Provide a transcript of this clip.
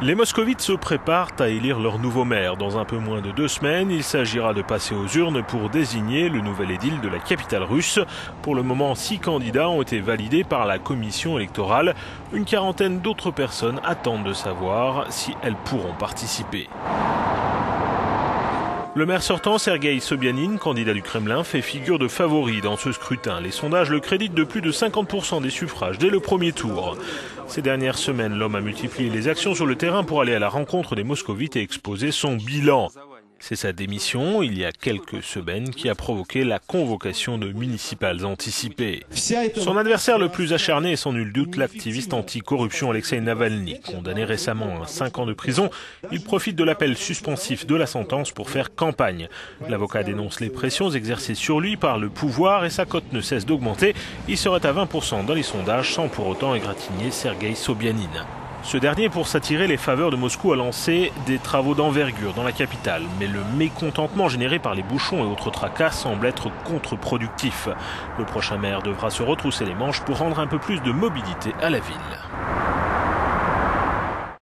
Les moscovites se préparent à élire leur nouveau maire. Dans un peu moins de 2 semaines, il s'agira de passer aux urnes pour désigner le nouvel édile de la capitale russe. Pour le moment, 6 candidats ont été validés par la commission électorale. Une quarantaine d'autres personnes attendent de savoir si elles pourront participer. Le maire sortant, Sergueï Sobyanin, candidat du Kremlin, fait figure de favori dans ce scrutin. Les sondages le créditent de plus de 50% des suffrages dès le premier tour. Ces dernières semaines, l'homme a multiplié les actions sur le terrain pour aller à la rencontre des moscovites et exposer son bilan. C'est sa démission, il y a quelques semaines, qui a provoqué la convocation de municipales anticipées. Son adversaire le plus acharné est sans nul doute l'activiste anti-corruption Alexei Navalny. Condamné récemment à 5 ans de prison, il profite de l'appel suspensif de la sentence pour faire campagne. L'avocat dénonce les pressions exercées sur lui par le pouvoir et sa cote ne cesse d'augmenter. Il serait à 20% dans les sondages sans pour autant égratigner Sergueï Sobyanin. Ce dernier, pour s'attirer les faveurs de Moscou, a lancé des travaux d'envergure dans la capitale. Mais le mécontentement généré par les bouchons et autres tracas semble être contre-productif. Le prochain maire devra se retrousser les manches pour rendre un peu plus de mobilité à la ville.